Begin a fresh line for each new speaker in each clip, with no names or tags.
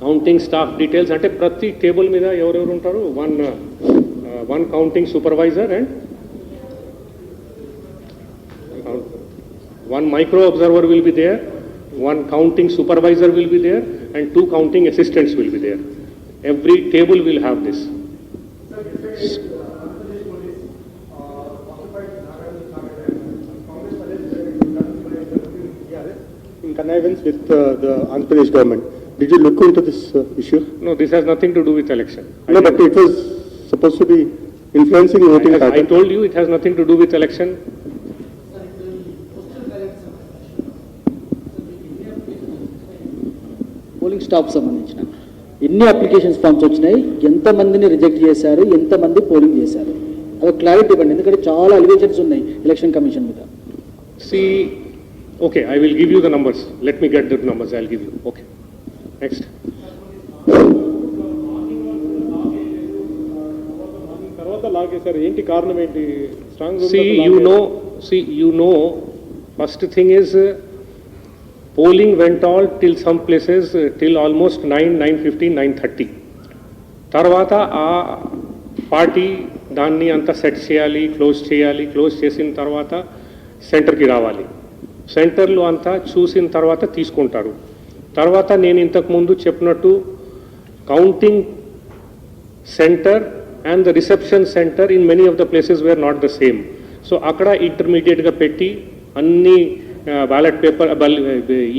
Counting staff details అంటే ప్రతి table మీద ఎవరెవరు ఉంటారు, one counting supervisor and one micro observer will be there, one counting supervisor will be there, and 2 counting assistants will be there. Every table will have this.
In connivance with the Andhra Pradesh government, did you look into this issue?
No, this has nothing to do with election.
No, but it was supposed to be influencing voting pattern.
I told you it has nothing to do with election.
Polling staff సంబంధించిన ఎన్ని applications forms వచ్చినాయి, ఎంతమందిని reject చేశారు, ఎంతమంది polling చేశారు, అది clarity ఇవ్వండి. ఎందుకంటే చాలా అలిగేషన్స్ ఉన్నాయి ఎలక్షన్ కమిషన్ మీద.
See, okay, I will give you the numbers. Let me get the numbers. I'll give you. Okay. Next.
తర్వాత లాగేశారు, ఏంటి కారణం ఏంటి? Strong
See, you know, first thing is polling went on till some places till almost 9:15, 9:30. తర్వాత ఆ party దాన్ని అంతా set చేయాలి, close చేసిన తర్వాత సెంటర్కి రావాలి. సెంటర్లో అంతా చూసిన తర్వాత తీసుకుంటారు. తర్వాత నేను ఇంతకుముందు చెప్పినట్టు counting centre and the reception centre in many of the places where not the same. So అక్కడ ఇంటర్మీడియట్గా పెట్టి అన్ని బ్యాలెట్ పేపర్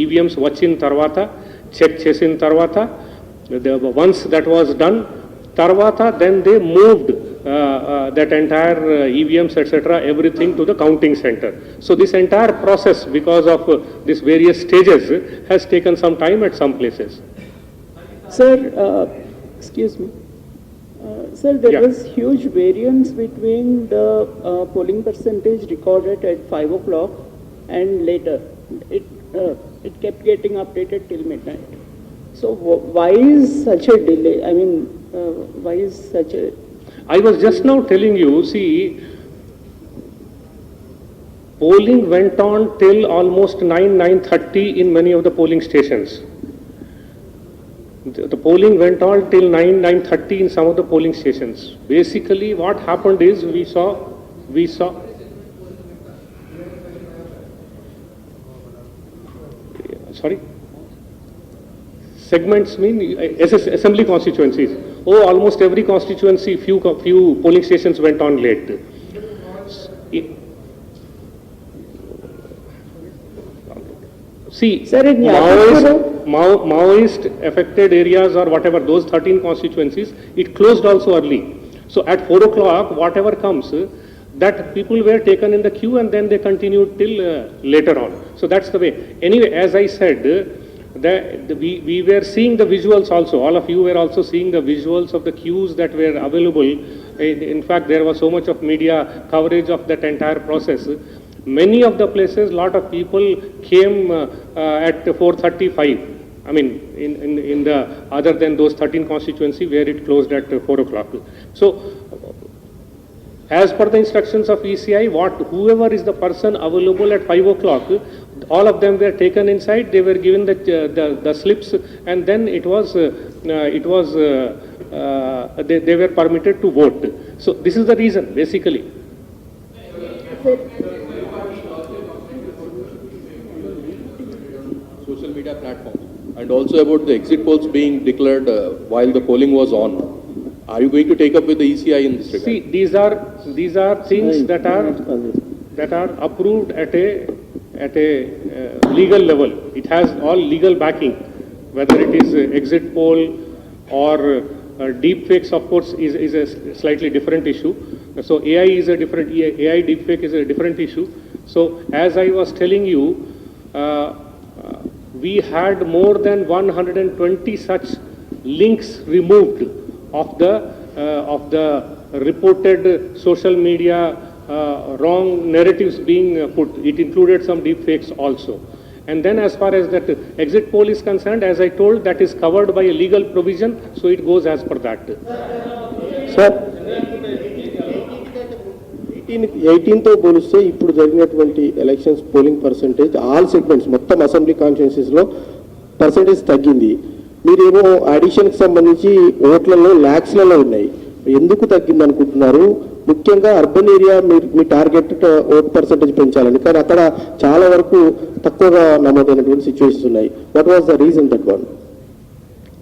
ఈవీఎంస్ వచ్చిన తర్వాత చెక్ చేసిన తర్వాత వన్స్ దట్ వాజ్ డన్ తర్వాత then they moved that entire EVMs etc. everything to the counting center. So this entire process, because of these various stages, has taken some time at some places.
Sir, excuse me. Sir, there was huge variance between the polling percentage recorded at 5 o'clock and later. It kept getting updated till midnight. So why is such a delay? I mean, why is such a...
I was just now telling you, see, polling went on till almost 9:30 in many of the polling stations. The polling went on till 9:30 in some of the polling stations. Basically what happened is we saw sorry, segments mean assembly constituencies. Oh, almost every constituency, few polling stations went on late. See,
Sir,
Maoist affected areas or whatever, those 13 constituencies, it closed also early. So at 4 o'clock, whatever comes, that people were taken in the queue and then they continued till later on. So that's the way. Anyway, as I said, we were seeing the visuals also. All of you were also seeing the visuals of the queues that were available. In fact, there was so much of media coverage of that entire process. Many of the places, lot of people came at 4:35. I mean, in the other than those 13 constituency where it closed at 4 o'clock. So, as per the instructions of ECI, whoever is the person available at 5 o'clock, all of them were taken inside. They were given the slips, and then they were permitted to vote. So this is the reason, basically.
Social media platforms, and also about the exit polls being declared while the polling was on. Are you going to take up with the ECI in this regard?
See, these are things that are approved at a legal level. It has all legal backing, whether it is exit poll or deep fakes, of course, is a slightly different issue. So AI deep fake is a different issue. So as I was telling you, we had more than 120 such links removed of the reported social media wrong narratives being put. It included some deep fakes also. And then as far as that exit poll is concerned, as I told, that is covered by a legal provision, so it goes as per that.
Sir, 18తో పోలిస్తే ఇప్పుడు జరిగినటువంటి elections polling percentage all segments మొత్తం assembly కాన్స్టిట్యున్సీస్లో percentage తగ్గింది. మీరేమో అడిషన్కి సంబంధించి ఓట్లలో ల్యాక్స్లలో ఉన్నాయి, ఎందుకు తగ్గింది అనుకుంటున్నారు? ముఖ్యంగా అర్బన్ ఏరియా మీ టార్గెట్ ఓట్ పర్సెంటేజ్ పెంచాలని, కానీ అక్కడ చాలా వరకు తక్కువగా నమోదైనటువంటి సిచ్యువేషన్స్ ఉన్నాయి. What was the reason that one?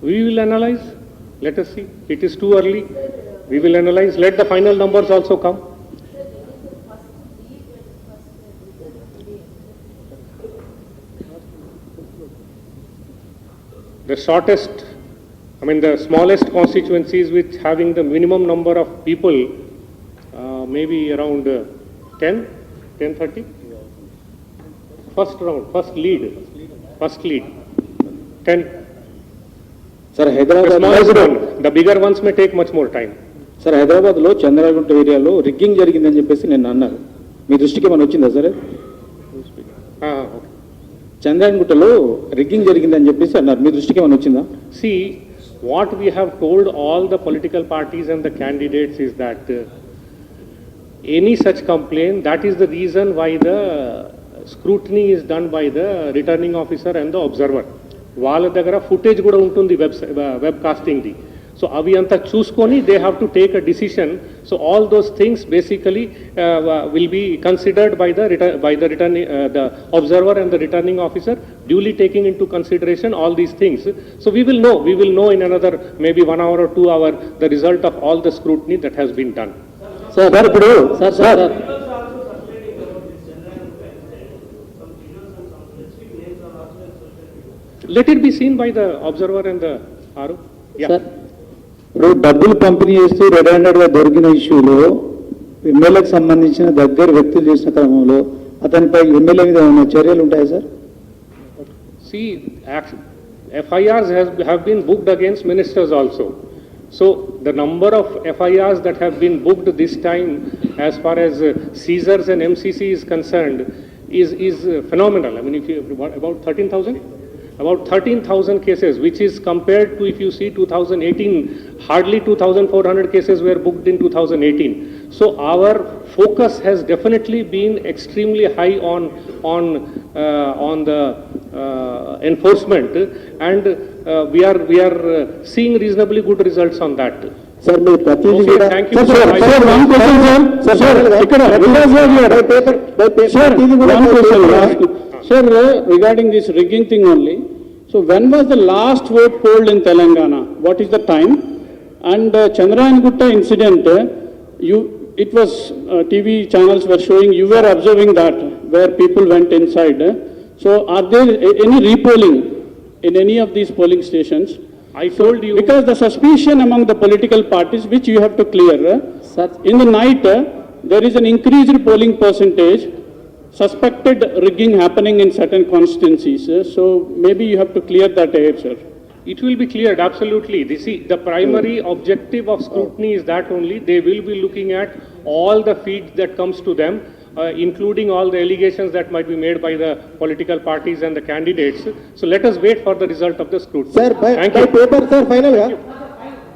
We will analyze. Let us see. It is too early. We will analyze. Let the final numbers also come. The shortest, the smallest constituencies with having the minimum number of people, maybe around 10, 30. First round, first lead, 10.
Sir
The
Hyderabad
smallest one. The bigger ones may take much more time.
Sir హైదరాబాద్లో చంద్రగుంట ఏరియాలో rigging జరిగిందని చెప్పేసి నిన్న అన్నారు, మీ దృష్టికి ఏమైనా వచ్చిందా సరే?
Okay.
చంద్రగుంటలో రిగ్గింగ్ జరిగిందని చెప్పేసి అన్నారు, మీ దృష్టికి ఏమైనా వచ్చిందా?
See, what we have told all the political parties and the candidates is that any such complaint, that is the reason why the scrutiny is done by the returning officer and the observer. వాళ్ళ దగ్గర footage కూడా ఉంటుంది web కాస్టింగ్ది. So అవి అంతా చూసుకొని they have to take a decision. So all those things basically will be considered by the observer and the returning officer, duly taking into consideration all these things. So we will know in another maybe 1 hour or 2 hour the result of all the scrutiny that has been done.
Sir ఇప్పుడు sir
Let it be seen by the observer and the RO. Yeah.
Sir ఇప్పుడు డబ్బులు పంపిణీ చేస్తూ red హ్యాండెడ్గా దొరికిన ఇష్యూలో ఎమ్మెల్యేకి సంబంధించిన దగ్గర వ్యక్తులు చేసిన క్రమంలో అతనిపై ఎమ్మెల్యే మీద ఏమైనా చర్యలు ఉంటాయా sir?
See, FIRs have been booked against ministers also. So the number of FIRs that have been booked this time as far as Caesars and MCC is concerned is phenomenal. If you about 13,000? About 13,000 cases, which is compared to, if you see 2018, hardly 2,400 cases were booked in 2018. So our focus has definitely been extremely high on the enforcement, and we are seeing reasonably good results on that.
Sir,
Okay, thank you.
Sir, one question, sir. Sir,
Sir, regarding this rigging thing only, so when was the last vote polled in Telangana? What is the time? And Chandrayana incident, it was TV channels were showing, you were observing that, where people went inside. So are there any repolling in any of these polling stations?
I told you.
Because the suspicion among the political parties, which you have to clear, in the night, there is an increased polling percentage, suspected rigging happening in certain constituencies. So maybe you have to clear that air, sir.
It will be cleared, absolutely. The primary objective of scrutiny is that only. They will be looking at all the feeds that comes to them, including all the allegations that might be made by the political parties and the candidates. So let us wait for the result of the scrutiny.
Sir, by paper, sir, final.